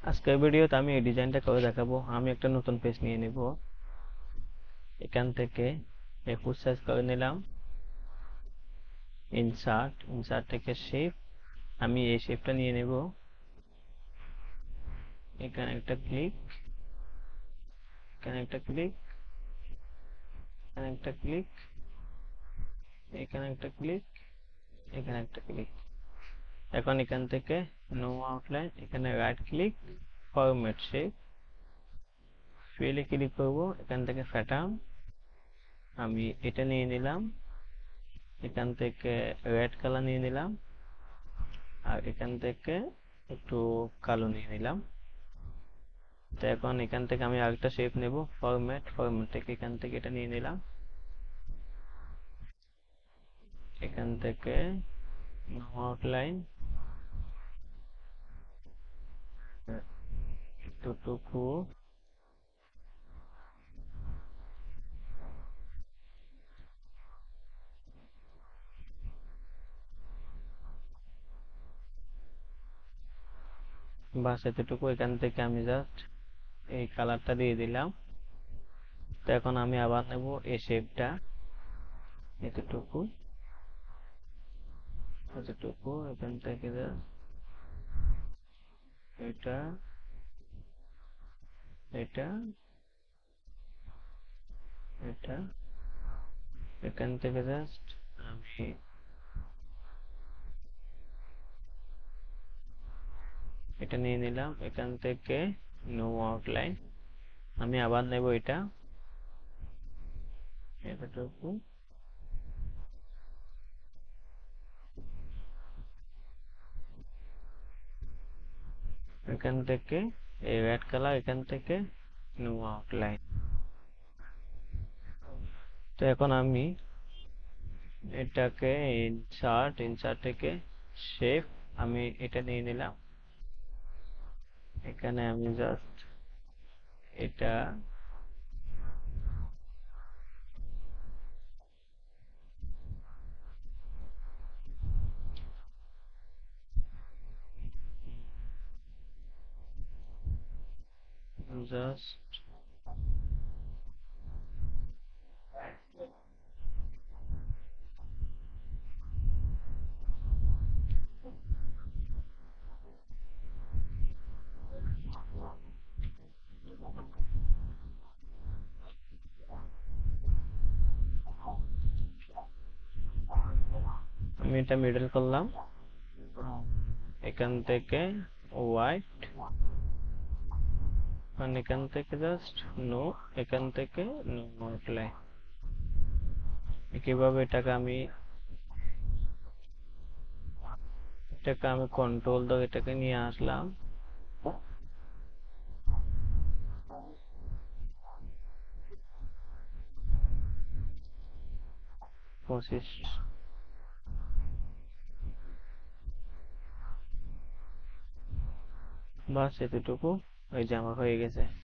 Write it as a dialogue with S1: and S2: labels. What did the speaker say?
S1: আজকের ভিডিওতে আমি এই ডিজাইনটা করে দেখাবো। আমি একটা নতুন পেজ নিয়ে নিব, এখান থেকে A4 সাইজ করে নিলাম, ইনসার্ট থেকে শেপ, আমি এই শেপটা নিয়ে নেব, এখানে একটা ক্লিক, এখানে একটা ক্লিক, এখানে একটা ক্লিক, এখানে একটা ক্লিক, এখানে একটা ক্লিক। এখন এখান থেকে নো আউটলাইন, এখানে রাইট ক্লিক, ফরম্যাট শেপ, ফিলে ক্লিক করব, এখান থেকে ফ্যাটাম, আমি এটা নিয়ে নিলাম, এখান থেকে রেড কালার নিয়ে নিলাম, আর এখান থেকে একটু কালো নিয়ে নিলাম। তো এখন এখান থেকে আমি আরেকটা শেপ নেব, ফরম্যাট থেকে এখান থেকে এটা নিয়ে নিলাম, এখান থেকে নো আউটলাইন, এতটুকু, বাস এতটুকু। এখান থেকে আমি জাস্ট এই কালারটা দিয়ে দিলাম। তো এখন আমি আবার নেব এই শেপটা, এতটুকু, এতটুকু, এখান থেকে জাস্ট এটা, এটা, এটা, এখান থেকে জাস্ট আমি এটা নিয়ে নিলাম, এখান থেকে নো আউটলাইন, আমি আবার নেব এটা, এতটুকু, এখান থেকে এই রেড কালার, এখান থেকে নো আউটলাইন। তো এখন আমি এটাকে ইনসার্ট থেকে শেপ, আমি এটা নিয়ে নিলাম, এখানে আমি জাস্ট এটা, জাস্ট আমি এটা মিডল করলাম, এখান থেকে হোয়াইট, এখান থেকে জাস্ট নো, এখান থেকে নো আউটলাইন। কিভাবে এটাকে আমি কন্ট্রোল দাও, এটাকে নিয়ে আসলাম, পঁচিশ, বাস এতটুকু, ওই যে আমার হয়ে গেছে।